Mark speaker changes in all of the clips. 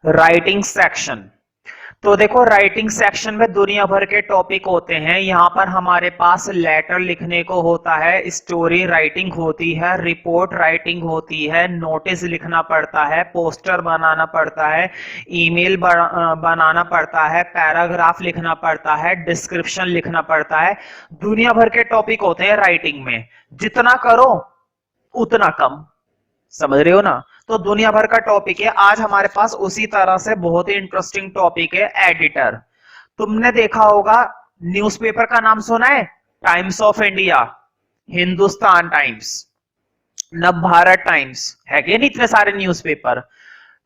Speaker 1: Writing section. तो देखो writing section में दुनिया भर के टॉपिक होते हैं। यहाँ पर हमारे पास लेटर लिखने को होता है, स्टोरी राइटिंग होती है, रिपोर्ट राइटिंग होती है, नोटिस लिखना पड़ता है, पोस्टर बनाना पड़ता है, ईमेल बनाना पड़ता है, पैराग्राफ लिखना पड़ता है, डिस्क्रिप्शन लिखना पड़ता है। दुनिया भर के टॉपिक होते हैं राइटिंग में। जितना करो उतना कम। समझ रहे हो ना। तो दुनिया भर का टॉपिक है। आज हमारे पास उसी तरह से बहुत ही इंटरेस्टिंग टॉपिक है, एडिटर। तुमने देखा होगा, न्यूज़पेपर का नाम सुना है? Times of India, Hindustan times, Navbharat times, है कि नहीं इतने सारे न्यूज़पेपर।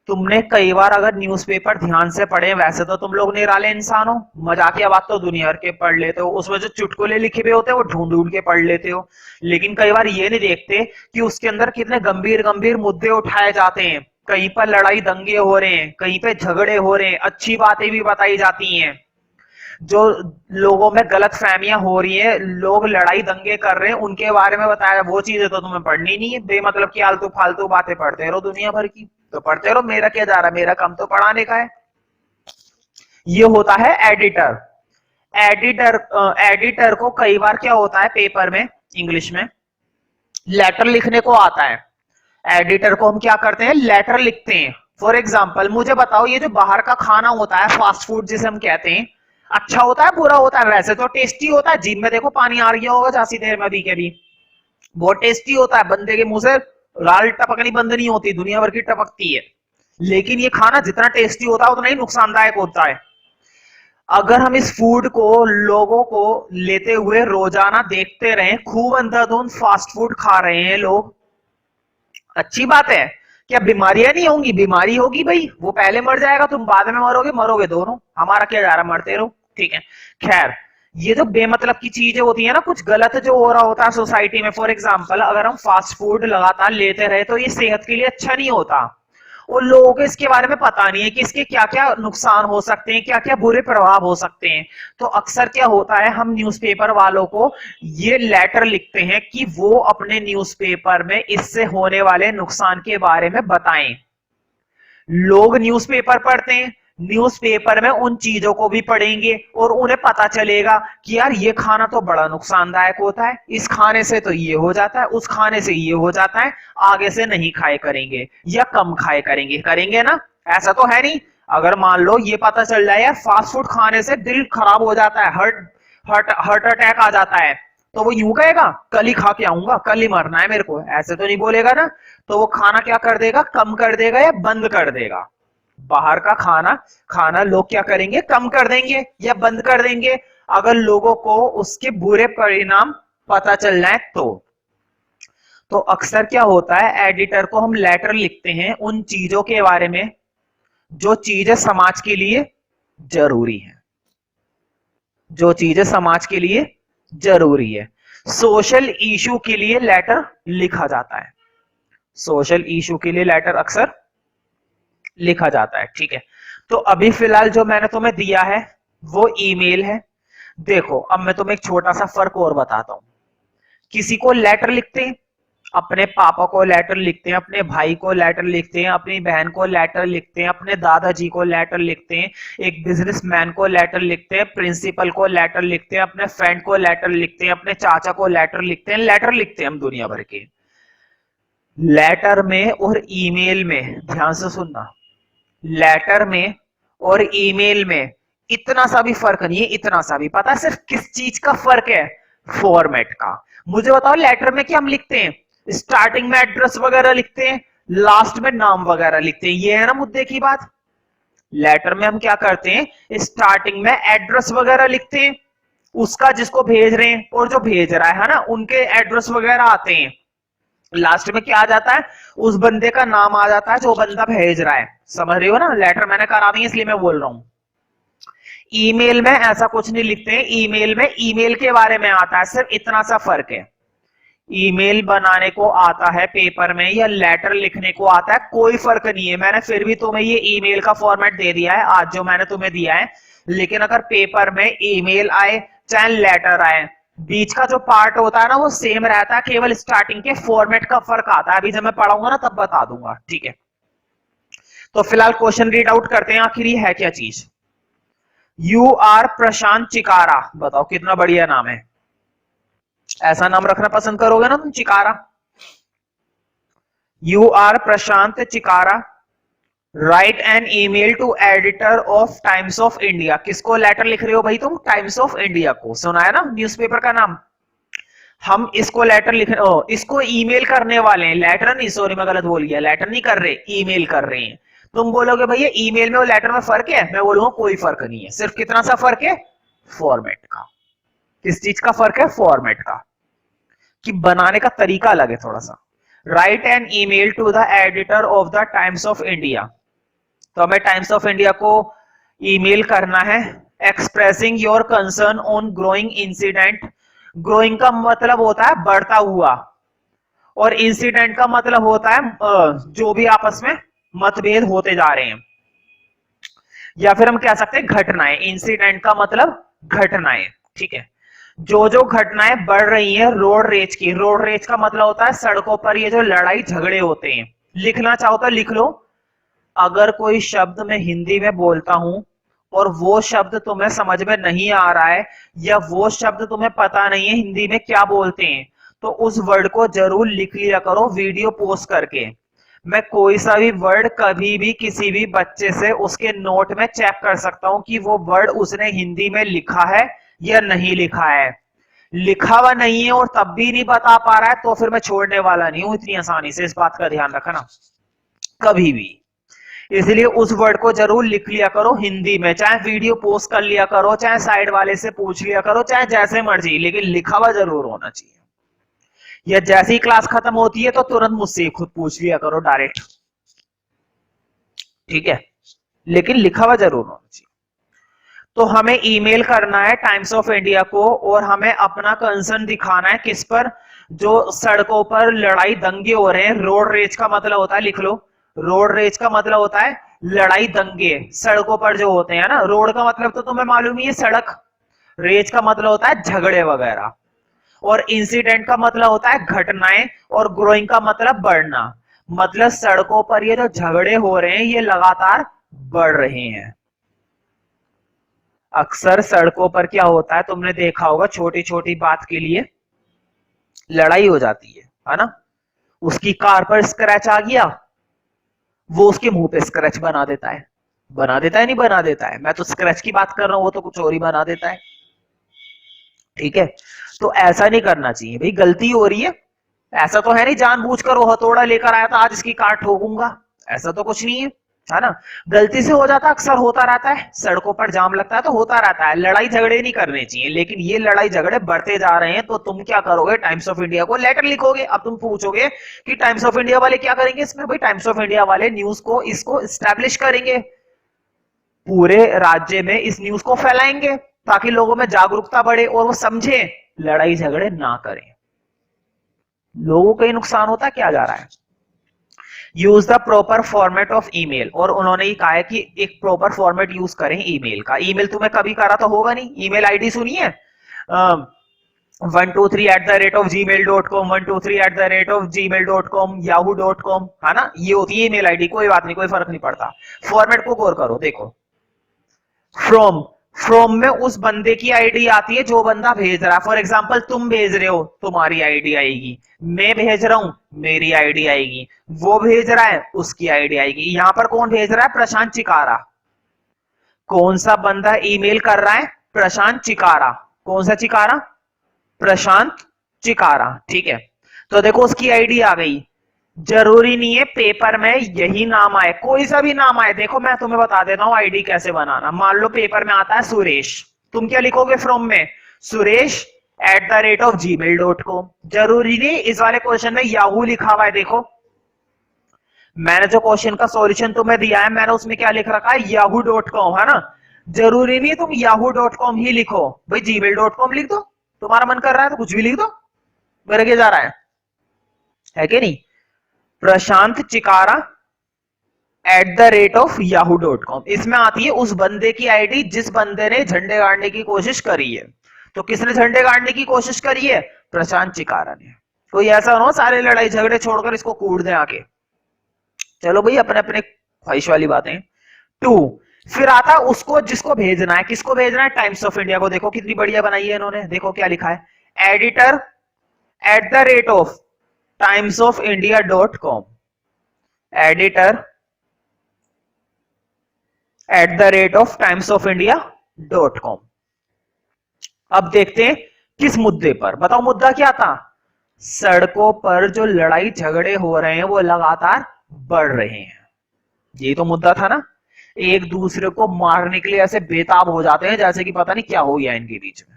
Speaker 1: तुमने कई बार अगर न्यूज़पेपर ध्यान से पढ़े, वैसे तो तुम लोग निराले इंसान हो, मजाकिया बात तो दुनिया भर के पढ़ लेते हो, उसमें जो चुटकुले लिखे हुए होते हैं वो ढूंढ ढूंढ के पढ़ लेते हो। लेकिन कई बार ये नहीं देखते कि उसके अंदर कितने गंभीर गंभीर मुद्दे उठाए जाते हैं। कहीं पर लड़ाई दंगे हो रहे हैं, कहीं पे झगड़े हो रहे हैं, अच्छी बातें भी बताई जाती हैं। जो लोगों में गलत फहमियां हो रही है, लोग लड़ाई दंगे कर रहे हैं, उनके बारे में बताया। वो चीजें तो तुम्हें पढ़नी नहीं है, बेमतलब की आलतू फालतू बातें पढ़ते रहो दुनिया भर की। तो पढ़ते रहो, मेरा क्या जा रहा है, मेरा काम तो पढ़ाने का है। ये होता है एडिटर। एडिटर एडिटर को कई बार क्या होता है, पेपर में, इंग्लिश में लेटर लिखने को आता है। एडिटर को हम क्या करते हैं, लेटर लिखते हैं। फॉर एग्जाम्पल मुझे बताओ, ये जो बाहर का खाना होता है, फास्ट फूड जिसे हम कहते हैं, अच्छा होता है बुरा होता है? वैसे तो टेस्टी होता है, जीभ में देखो पानी आ गया होगा जासी देर में, अभी के भी बहुत टेस्टी होता है, बंदे के मुंह से लाल टपकनी बंद नहीं होती, दुनिया भर की टपकती है। लेकिन ये खाना जितना टेस्टी होता है उतना ही नुकसानदायक होता है। अगर हम इस फूड को, लोगों को लेते हुए रोजाना देखते रहें, खूब अंधाधुंध फास्ट फूड खा रहे हैं लोग, अच्छी बात है। क्या बीमारियां नहीं होंगी? बीमारी होगी भाई, वो पहले मर जाएगा, तुम बाद में मरोगे, मरोगे दोनों, हमारा क्या जा रहा, मरते रहो, ठीक है। खैर, ये जो बेमतलब की चीजें होती है ना, कुछ गलत जो हो रहा होता है सोसाइटी में, फॉर एग्जाम्पल अगर हम फास्ट फूड लगातार लेते रहे तो ये सेहत के लिए अच्छा नहीं होता। और लोगों को इसके बारे में पता नहीं है कि इसके क्या क्या नुकसान हो सकते हैं, क्या क्या बुरे प्रभाव हो सकते हैं। तो अक्सर क्या होता है, हम न्यूज़पेपर वालों को ये लेटर लिखते हैं कि वो अपने न्यूज़पेपर में इससे होने वाले नुकसान के बारे में बताएं। लोग न्यूज़पेपर पढ़ते हैं, न्यूज़पेपर में उन चीजों को भी पढ़ेंगे और उन्हें पता चलेगा कि यार ये खाना तो बड़ा नुकसानदायक होता है, इस खाने से तो ये हो जाता है, उस खाने से ये हो जाता है, आगे से नहीं खाए करेंगे या कम खाए करेंगे। करेंगे ना? ऐसा तो है नहीं। अगर मान लो ये पता चल जाए यार फास्ट फूड खाने से दिल खराब हो जाता है, हार्ट हार्ट हार्ट अटैक आ जाता है, तो वो यूं कहेगा कल ही खा के आऊंगा, कल ही मरना है मेरे को, ऐसे तो नहीं बोलेगा ना। तो वो खाना क्या कर देगा, कम कर देगा या बंद कर देगा। बाहर का खाना खाना लोग क्या करेंगे, कम कर देंगे या बंद कर देंगे, अगर लोगों को उसके बुरे परिणाम पता चल जाए तो। तो अक्सर क्या होता है, एडिटर को हम लेटर लिखते हैं उन चीजों के बारे में जो चीजें समाज के लिए जरूरी है, जो चीजें समाज के लिए जरूरी है। सोशल इशू के लिए लेटर लिखा जाता है, सोशल इशू के लिए लेटर अक्सर लिखा जाता है, ठीक है। तो अभी फिलहाल जो मैंने तुम्हें दिया है वो ईमेल है। देखो अब मैं तुम्हें एक छोटा सा फर्क और बताता हूं। किसी को लेटर लिखते हैं, अपने पापा को लेटर लिखते हैं, अपने भाई को लेटर लिखते हैं, अपनी बहन को लेटर लिखते हैं, अपने दादाजी को लेटर लिखते हैं, एक बिजनेसमैन को लेटर लिखते हैं, प्रिंसिपल को लेटर लिखते हैं, अपने फ्रेंड को लेटर लिखते हैं, अपने चाचा को लेटर लिखते हैं। लेटर लिखते हैं हम दुनिया भर के। लेटर में और ईमेल में, ध्यान से सुनना, लेटर में और ईमेल में इतना सा भी फर्क नहीं है, इतना सा भी। पता है सिर्फ किस चीज का फर्क है? फॉर्मेट का। मुझे बताओ लेटर में क्या हम लिखते हैं? स्टार्टिंग में एड्रेस वगैरह लिखते हैं, लास्ट में नाम वगैरह लिखते हैं, ये है ना मुद्दे की बात। लेटर में हम क्या करते हैं, स्टार्टिंग में एड्रेस वगैरह लिखते हैं, उसका जिसको भेज रहे हैं और जो भेज रहा है ना, उनके एड्रेस वगैरह आते हैं। लास्ट में क्या आ जाता है, उस बंदे का नाम आ जाता है जो बंदा भेज रहा है। समझ रही हो ना? लेटर मैंने करा दी इसलिए मैं बोल रहा हूं। ईमेल में ऐसा कुछ नहीं लिखते हैं, ईमेल में ईमेल के बारे में आता है, सिर्फ इतना सा फर्क है। ईमेल बनाने को आता है पेपर में या लेटर लिखने को आता है, कोई फर्क नहीं है। मैंने फिर भी तुम्हें ये ईमेल का फॉर्मेट दे दिया है आज जो मैंने तुम्हें दिया है। लेकिन अगर पेपर में ईमेल आए चाहे लेटर आए, बीच का जो पार्ट होता है ना वो सेम रहता है, केवल स्टार्टिंग के फॉर्मेट का फर्क आता है। अभी जब मैं पढ़ाऊंगा ना तब बता दूंगा, ठीक है। तो फिलहाल क्वेश्चन रीड आउट करते हैं, आखिर ये है क्या चीज। यू आर प्रशांत चिकारा, बताओ कितना बढ़िया नाम है। ऐसा नाम रखना पसंद करोगे ना तुम, Chikara. You are Prashant Chikara write an email to editor of Times of India. किसको लेटर लिख रहे हो भाई तुम? टाइम्स ऑफ इंडिया को। सुना है ना न्यूज़पेपर का नाम। हम इसको लेटर लिख इसको ईमेल करने वाले हैं, लेटर नहीं, सॉरी मैं गलत बोल गया, लेटर नहीं कर रहे, ईमेल कर रहे हैं। तुम बोलोगे भैया ईमेल में और लेटर में फर्क है, मैं बोलूंगा कोई फर्क नहीं है, सिर्फ कितना सा फर्क है, फॉर्मेट का। किस चीज का फर्क है? फॉर्मेट का, कि बनाने का तरीका अलग है थोड़ा सा। Write an email to the editor of the Times of India, तो हमें टाइम्स ऑफ इंडिया को ईमेल करना है। Expressing your concern on growing incident, growing का मतलब होता है बढ़ता हुआ, और इंसिडेंट का मतलब होता है जो भी आपस में मतभेद होते जा रहे हैं, या फिर हम कह सकते हैं घटनाएं। इंसिडेंट का मतलब घटनाएं, ठीक है। जो जो घटनाएं बढ़ रही हैं रोड रेज की, रोड रेज का मतलब होता है सड़कों पर ये जो लड़ाई झगड़े होते हैं। लिखना चाहो तो लिख लो। अगर कोई शब्द मैं हिंदी में बोलता हूं और वो शब्द तुम्हें समझ में नहीं आ रहा है, या वो शब्द तुम्हें पता नहीं है हिंदी में क्या बोलते हैं, तो उस वर्ड को जरूर लिख लिया करो वीडियो पोस्ट करके। मैं कोई सा भी वर्ड कभी भी किसी भी बच्चे से उसके नोट में चेक कर सकता हूं कि वो वर्ड उसने हिंदी में लिखा है या नहीं लिखा है। लिखा हुआ नहीं है और तब भी नहीं बता पा रहा है तो फिर मैं छोड़ने वाला नहीं हूं इतनी आसानी से, इस बात का ध्यान रखना कभी भी। इसलिए उस वर्ड को जरूर लिख लिया करो हिंदी में, चाहे वीडियो पोस्ट कर लिया करो, चाहे साइड वाले से पूछ लिया करो, चाहे जैसे मर्जी, लेकिन लिखा हुआ जरूर होना चाहिए। या जैसे ही क्लास खत्म होती है तो तुरंत मुझसे खुद पूछ लिया करो डायरेक्ट, ठीक है, लेकिन लिखा हुआ जरूर होना चाहिए। तो हमें ईमेल करना है टाइम्स ऑफ इंडिया को, और हमें अपना कंसर्न दिखाना है किस पर? जो सड़कों पर लड़ाई दंगे हो रहे हैं। रोड रेज का मतलब होता है, लिख लो, रोड रेज का मतलब होता है लड़ाई दंगे सड़कों पर जो होते हैं ना। रोड का मतलब तो तुम्हें मालूम ही है सड़क, रेज का मतलब होता है झगड़े वगैरह, और इंसिडेंट का मतलब होता है घटनाएं, और ग्रोइंग का मतलब बढ़ना। मतलब सड़कों पर ये जो झगड़े हो रहे हैं ये लगातार बढ़ रहे हैं। अक्सर सड़कों पर क्या होता है तुमने देखा होगा, छोटी छोटी बात के लिए लड़ाई हो जाती है ना। उसकी कार पर स्क्रैच आ गया, वो उसके मुंह पे स्क्रैच बना देता है, बना देता है नहीं बना देता है, मैं तो स्क्रैच की बात कर रहा हूं, वो तो कुछ और ही बना देता है, ठीक है। तो ऐसा नहीं करना चाहिए भाई, गलती हो रही है, ऐसा तो है नहीं जानबूझकर वो हथौड़ा लेकर आया था आज इसकी कार ठोकूंगा, ऐसा तो कुछ नहीं है ना। गलती से हो जाता, अक्सर होता रहता है, सड़कों पर जाम लगता है तो होता रहता है। लड़ाई झगड़े नहीं करने चाहिए, लेकिन ये लड़ाई झगड़े बढ़ते जा रहे हैं तो तुम क्या करोगे? टाइम्स ऑफ इंडिया को लेटर लिखोगे। अब तुम पूछोगे कि टाइम्स ऑफ इंडिया वाले क्या करेंगे इसमें? भाई टाइम्स ऑफ इंडिया वाले न्यूज को इसको स्टैब्लिश करेंगे, पूरे राज्य में इस न्यूज को फैलाएंगे ताकि लोगों में जागरूकता बढ़े और वो समझे, लड़ाई झगड़े ना करें। लोगों को ही नुकसान होता क्या जा रहा है। Use the proper format of email, और उन्होंने ही कहा है कि एक प्रॉपर फॉर्मेट यूज करें ईमेल का। ईमेल तुम्हें कभी करा तो होगा नहीं, ईमेल आईडी सुनिए 123@gmail.com 123@gmail.com yahoo.com, है ना, ये होती है ईमेल आईडी। कोई बात नहीं, कोई फर्क नहीं पड़ता, फॉर्मेट को गौर करो। देखो फ्रॉम, फ्रॉम में उस बंदे की आईडी आती है जो बंदा भेज रहा है। फॉर एग्जांपल तुम भेज रहे हो, तुम्हारी आईडी आएगी, मैं भेज रहा हूं, मेरी आईडी आएगी, वो भेज रहा है, उसकी आईडी आएगी। यहां पर कौन भेज रहा है? प्रशांत चिकारा। कौन सा बंदा ईमेल कर रहा है? प्रशांत चिकारा। कौन सा चिकारा? प्रशांत चिकारा, ठीक है। तो देखो उसकी आईडी आ गई। जरूरी नहीं है पेपर में यही नाम आए, कोई सा भी नाम आए। देखो मैं तुम्हें बता देता हूं आईडी कैसे बनाना। मान लो पेपर में आता है सुरेश, तुम क्या लिखोगे फ्रॉम में? suresh@gmail.com। जरूरी नहीं इस वाले क्वेश्चन में याहू लिखा हुआ है। देखो मैंने जो क्वेश्चन का सॉल्यूशन तुम्हें दिया है, मैंने उसमें क्या लिख रखा है? yahoo.com, है ना। जरूरी नहीं तुम yahoo.com ही लिखो, भाई gmail.com लिख दो, तुम्हारा मन कर रहा है तो कुछ भी लिख दो, मेरे के जा रहा है कि नहीं। प्रशांत चिकारा @yahoo.com, इसमें आती है उस बंदे की आईडी जिस बंदे ने झंडे गाड़ने की कोशिश करी है। तो किसने झंडे गाड़ने की कोशिश करी है? प्रशांत चिकारा ने। कोई ऐसा ना हो सारे लड़ाई झगड़े छोड़कर इसको कूट दे आके। चलो भाई अपने अपने ख्वाहिश वाली बातें। टू, फिर आता है उसको जिसको भेजना है, किसको भेजना है, टाइम्स ऑफ इंडिया को। देखो कितनी बढ़िया बनाई है इन्होंने, देखो क्या लिखा है, एडिटर @, timesofIndia.com, एडिटर @timesofIndia.com। अब देखते हैं किस मुद्दे पर, बताओ मुद्दा क्या था। सड़कों पर जो लड़ाई झगड़े हो रहे हैं वो लगातार बढ़ रहे हैं, यही तो मुद्दा था ना। एक दूसरे को मारने के लिए ऐसे बेताब हो जाते हैं जैसे कि पता नहीं क्या हो गया इनके बीच में,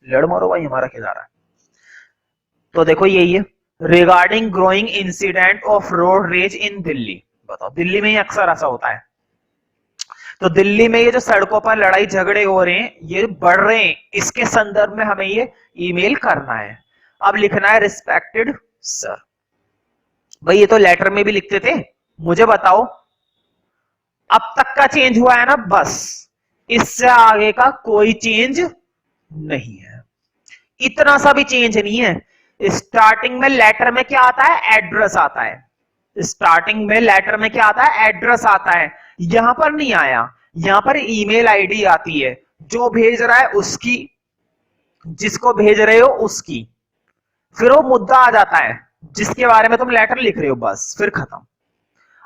Speaker 1: लड़ मरो भाई, हमारा क्या जा रहा है। तो देखो यही है, regarding growing incident of road rage in Delhi. बताओ दिल्ली में ही अक्सर ऐसा होता है, तो दिल्ली में ये जो सड़कों पर लड़ाई झगड़े हो रहे हैं ये बढ़ रहे हैं, इसके संदर्भ में हमें ये ईमेल करना है। अब लिखना है रिस्पेक्टेड सर। भाई ये तो लेटर में भी लिखते थे, मुझे बताओ अब तक का चेंज हुआ है ना, बस इससे आगे का कोई चेंज नहीं है, इतना सा भी चेंज नहीं है। स्टार्टिंग में लेटर में क्या आता है, एड्रेस आता है। स्टार्टिंग में लेटर में क्या आता है, एड्रेस आता है। यहां पर नहीं आया, यहां पर ईमेल आईडी आती है, जो भेज रहा है उसकी, जिसको भेज रहे हो उसकी, फिर वो मुद्दा आ जाता है जिसके बारे में तुम लेटर लिख रहे हो, बस फिर खत्म।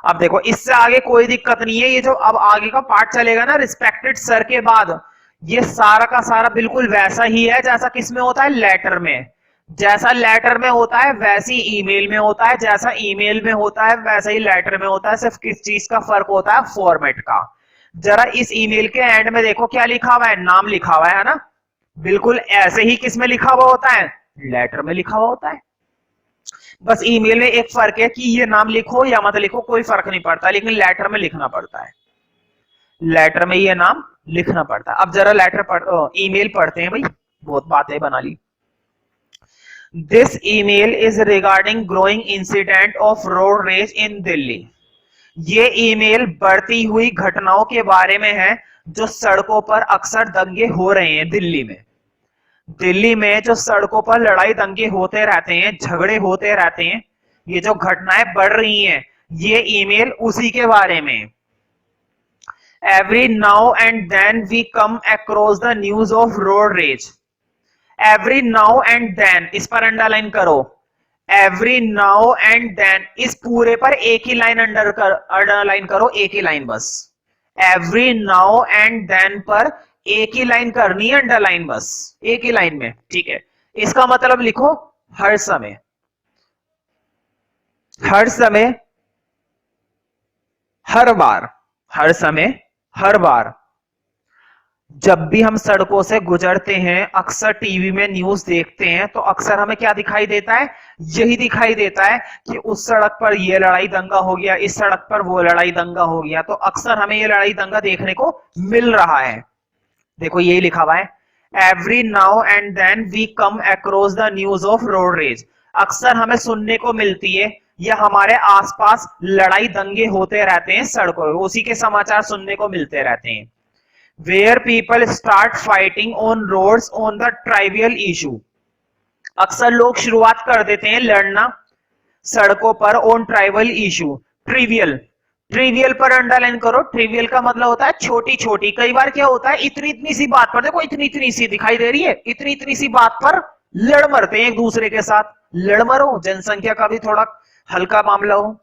Speaker 1: अब देखो इससे आगे कोई दिक्कत नहीं है, ये जो अब आगे का पार्ट चलेगा ना रिस्पेक्टेड सर के बाद, ये सारा का सारा बिल्कुल वैसा ही है जैसा किसमें होता है, लेटर में। जैसा लेटर में होता है वैसी ईमेल में होता है, जैसा ईमेल में होता है वैसा ही लेटर में होता है, सिर्फ किस चीज का फर्क होता है, फॉर्मेट का। जरा इस ईमेल के एंड में देखो क्या लिखा हुआ है, नाम लिखा हुआ है ना, बिल्कुल ऐसे ही किसमें लिखा हुआ होता है, लेटर में लिखा हुआ होता है। बस ईमेल में एक फर्क है कि ये नाम लिखो या मत लिखो कोई फर्क नहीं पड़ता, लेकिन लेटर में लिखना पड़ता है, लेटर में ये नाम लिखना पड़ता है। अब जरा लेटर ईमेल पढ़ते हैं भाई, बहुत बातें बना ली। This email is regarding growing incident of road rage in Delhi. ये ईमेल बढ़ती हुई घटनाओं के बारे में है जो सड़कों पर अक्सर दंगे हो रहे हैं दिल्ली में। दिल्ली में जो सड़कों पर लड़ाई दंगे होते रहते हैं, झगड़े होते रहते हैं, ये जो घटनाएं बढ़ रही हैं, ये ईमेल उसी के बारे में। Every now and then we come across the news of road rage. Every now and then, इस पर अंडरलाइन करो, एवरी नाउ एंड देन, इस पूरे पर एक ही लाइन अंडरलाइन करो, एक ही लाइन बस। एवरी नाउ एंड देन पर एक ही लाइन करनी है अंडरलाइन, बस एक ही लाइन में, ठीक है। इसका मतलब लिखो हर समय, हर समय, हर बार, हर समय, हर बार जब भी हम सड़कों से गुजरते हैं, अक्सर टीवी में न्यूज देखते हैं, तो अक्सर हमें क्या दिखाई देता है, यही दिखाई देता है कि उस सड़क पर ये लड़ाई दंगा हो गया, इस सड़क पर वो लड़ाई दंगा हो गया, तो अक्सर हमें ये लड़ाई दंगा देखने को मिल रहा है। देखो यही लिखा हुआ है, every now and then we come across the news of road rage. अक्सर हमें सुनने को मिलती है या हमारे आसपास लड़ाई दंगे होते रहते हैं सड़कों, उसी के समाचार सुनने को मिलते रहते हैं। Where people start fighting on roads on the trivial issue। अक्सर लोग शुरुआत कर देते हैं लड़ना सड़कों पर on trivial issue. Trivial, trivial पर अंडरलाइन करो, ट्रिवियल का मतलब होता है छोटी छोटी। कई बार क्या होता है, इतनी इतनी सी बात पर, देखो इतनी इतनी सी दिखाई दे रही है, इतनी इतनी सी बात पर लड़ मरते हैं एक दूसरे के साथ। लड़ मरो, जनसंख्या का भी थोड़ा हल्का मामला हो,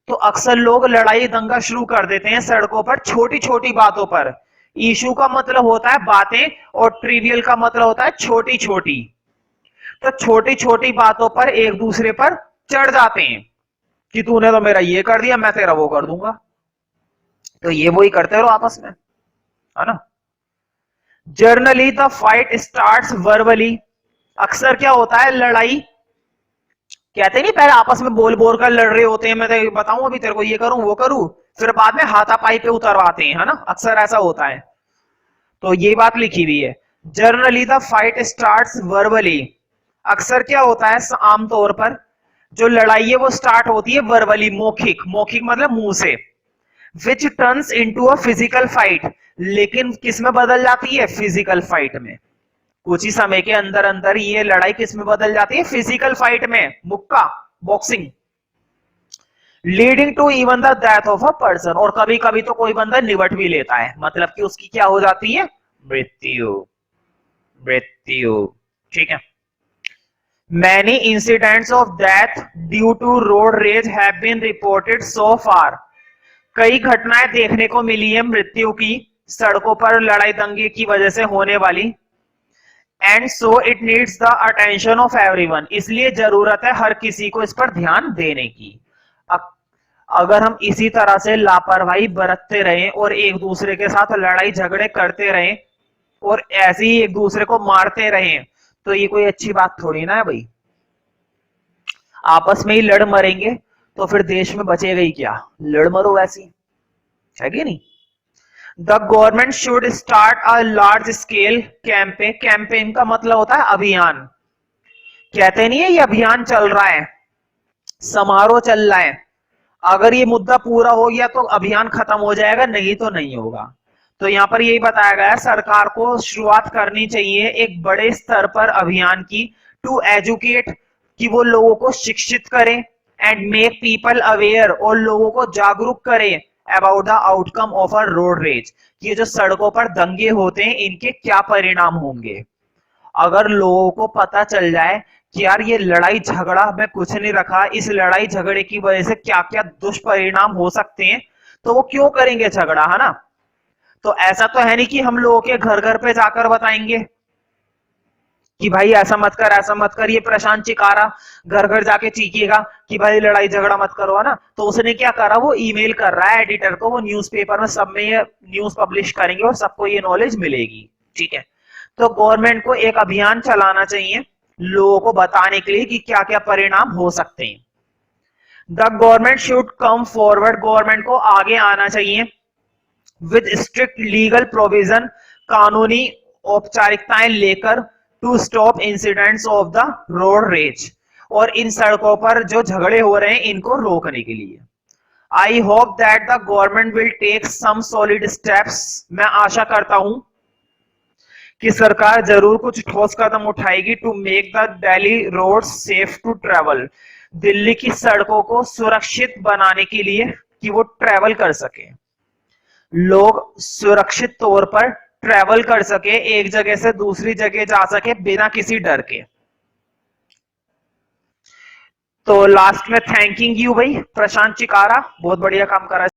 Speaker 1: तो अक्सर लोग लड़ाई दंगा शुरू कर देते हैं सड़कों पर छोटी छोटी बातों पर। इशू का मतलब होता है बातें और ट्रिवियल का मतलब होता है छोटी छोटी। तो छोटी छोटी बातों पर एक दूसरे पर चढ़ जाते हैं कि तूने तो मेरा ये कर दिया, मैं तेरा वो कर दूंगा। तो ये वही करते रहो आपस में, है ना। Generally the fight starts verbally. अक्सर क्या होता है, लड़ाई कहते नहीं पहले आपस में बोल बोल कर लड़ रहे होते हैं, मैं तो बताऊं अभी तेरे को ये करूं वो करूं, फिर बाद में हाथापाई पे उतरवाते हैं, है ना, अक्सर ऐसा होता है। तो ये बात लिखी हुई है, generally the fight starts verbally. अक्सर क्या होता है, आमतौर पर जो लड़ाई है वो स्टार्ट होती है वर्बली, मौखिक, मौखिक मतलब मुंह से। Which turns into a physical fight, लेकिन किस में बदल जाती है, फिजिकल फाइट में। कुछ ही समय के अंदर अंदर ये लड़ाई किस में बदल जाती है, फिजिकल फाइट में, मुक्का, boxing. Leading to even the death of a person, और कभी कभी तो कोई बंदा निवट भी लेता है, मतलब कि उसकी क्या हो जाती है, मृत्यु। मृत्यु, ठीक है। Many incidents of death due to road rage have been reported so far, कई घटनाएं देखने को मिली है मृत्यु की सड़कों पर लड़ाई दंगे की वजह से होने वाली। And so it needs the attention of everyone, इसलिए जरूरत है हर किसी को इस पर ध्यान देने की। अगर हम इसी तरह से लापरवाही बरतते रहें और एक दूसरे के साथ लड़ाई झगड़े करते रहें और ऐसे ही एक दूसरे को मारते रहें, तो ये कोई अच्छी बात थोड़ी ना है भाई। आपस में ही लड़ मरेंगे तो फिर देश में बचेगा ही क्या, लड़ मरो वैसी, है कि नहीं। The government should start a large scale campaign, campaign का मतलब होता है अभियान, कहते नहीं है ये अभियान चल रहा है, समारोह चल रहा है, अगर ये मुद्दा पूरा हो गया तो अभियान खत्म हो जाएगा, नहीं तो नहीं होगा। तो यहाँ पर यही बताया गया है सरकार को शुरुआत करनी चाहिए एक बड़े स्तर पर अभियान की, टू एजुकेट, कि वो लोगों को शिक्षित करें, एंड मेक पीपल अवेयर, और लोगों को जागरूक करें about the outcome of a road rage, ये जो सड़कों पर दंगे होते हैं इनके क्या परिणाम होंगे। अगर लोगों को पता चल जाए कि यार ये लड़ाई झगड़ा में कुछ नहीं रखा, इस लड़ाई झगड़े की वजह से क्या क्या दुष्परिणाम हो सकते हैं, तो वो क्यों करेंगे झगड़ा, है ना। तो ऐसा तो है नहीं कि हम लोगों के घर घर पे जाकर बताएंगे कि भाई ऐसा मत कर, ऐसा मत कर, ये प्रशांत चिकारा घर घर जाके चीखेगा कि भाई लड़ाई झगड़ा मत करो, है ना। तो उसने क्या करा, वो ईमेल कर रहा है एडिटर को, वो न्यूज़पेपर में सब में ये न्यूज पब्लिश करेंगे और सबको ये नॉलेज मिलेगी, ठीक है। तो गवर्नमेंट को एक अभियान चलाना चाहिए लोगों को बताने के लिए कि क्या क्या परिणाम हो सकते हैं। The government should come forward, government को आगे आना चाहिए विद स्ट्रिक्ट लीगल प्रोविजन, कानूनी औपचारिकताएं लेकर, to stop incidents of the road rage, और इन सड़कों पर जो झगड़े हो रहे हैं इनको रोकने के लिए। I hope that the government will take some solid steps, मैं आशा करता हूं कि सरकार जरूर कुछ ठोस कदम उठाएगी, to make the Delhi road safe to travel, Delhi की सड़कों को सुरक्षित बनाने के लिए कि वो ट्रेवल कर सके, लोग सुरक्षित तौर पर ट्रेवल कर सके, एक जगह से दूसरी जगह जा सके बिना किसी डर के। तो लास्ट में थैंकिंग यू भाई प्रशांत चिकारा, बहुत बढ़िया काम करा।